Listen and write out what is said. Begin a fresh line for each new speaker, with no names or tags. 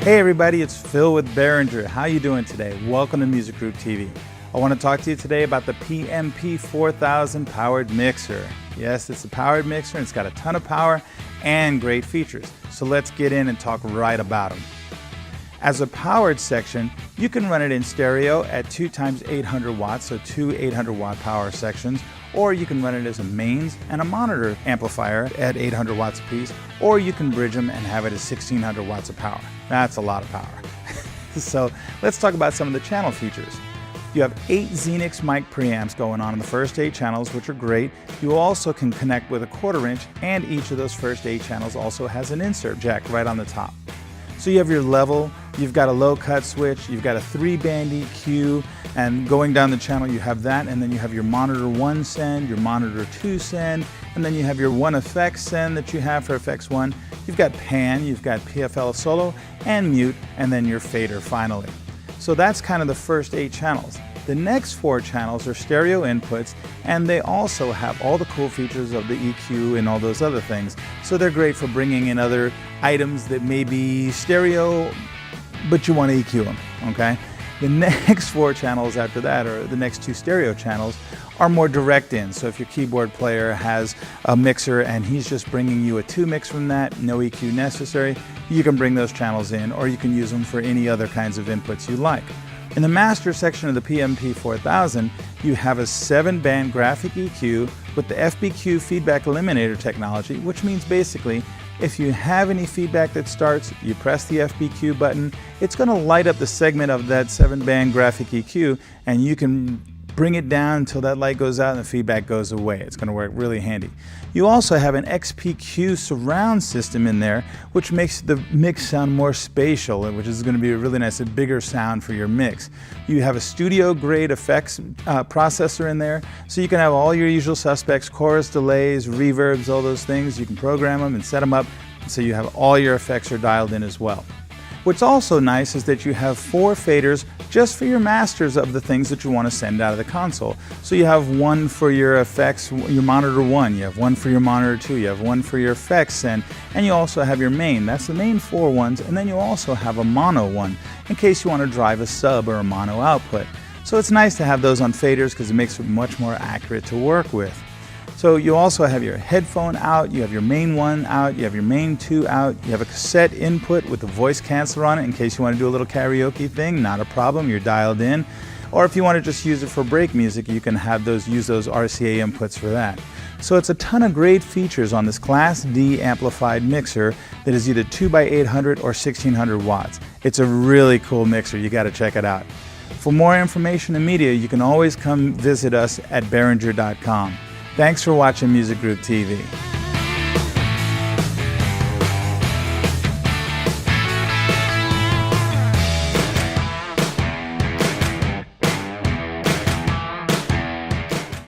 Hey everybody, it's Phil with Behringer. How you doing today? Welcome to Music Group TV. I want to talk to you today about the PMP4000 powered mixer. Yes, it's a powered mixer and it's got a ton of power and great features. So let's get in and talk right about them. As a powered section, you can run it in stereo at 2 times 800 watts, so 2 800 watt power sections, or you can run it as a mains and a monitor amplifier at 800 watts apiece, or you can bridge them and have it as 1600 watts of power. That's a lot of power. So let's talk about some of the channel features. You have 8 Xenix mic preamps going on in the first 8 channels, which are great. You also can connect with a 1/4 inch, and each of those first 8 channels also has an insert jack right on the top. So you have your level, you've got a low cut switch, you've got a 3-band EQ, and going down the channel you have that, and then you have your monitor 1 send, your monitor 2 send, and then you have your 1 effects send that you have for effects 1. You've got pan, you've got PFL solo, and mute, and then your fader finally. So that's kind of the first 8 channels. The next 4 channels are stereo inputs, and they also have all the cool features of the EQ and all those other things. So they're great for bringing in other items that may be stereo, but you want to EQ them, okay? The next 4 channels after that, or the next 2 stereo channels, are more direct in. So if your keyboard player has a mixer and he's just bringing you a 2 mix from that, no EQ necessary, you can bring those channels in, or you can use them for any other kinds of inputs you like. In the master section of the PMP4000, you have a 7-band graphic EQ with the FBQ feedback eliminator technology, which means basically if you have any feedback that starts, you press the FBQ button, it's going to light up the segment of that 7-band graphic EQ, and you can bring it down until that light goes out and the feedback goes away. It's going to work really handy. You also have an XPQ surround system in there, which makes the mix sound more spatial, which is going to be a really nice, a bigger sound for your mix. You have a studio grade effects processor in there, so you can have all your usual suspects, chorus, delays, reverbs, all those things. You can program them and set them up so you have all your effects are dialed in as well. What's also nice is that you have 4 faders just for your masters of the things that you want to send out of the console. So you have one for your effects, your monitor 1, you have one for your monitor 2, you have one for your effects send, and you also have your main. That's the main 4 ones, and then you also have a mono one in case you want to drive a sub or a mono output. So it's nice to have those on faders because it makes it much more accurate to work with. So you also have your headphone out, you have your main 1 out, you have your main 2 out, you have a cassette input with a voice canceller on it in case you want to do a little karaoke thing, not a problem, you're dialed in. Or if you want to just use it for break music, you can have use those RCA inputs for that. So it's a ton of great features on this Class D amplified mixer that is either 2 by 800 or 1600 watts. It's a really cool mixer, you got to check it out. For more information and media, you can always come visit us at Behringer.com. Thanks for watching Music Group TV.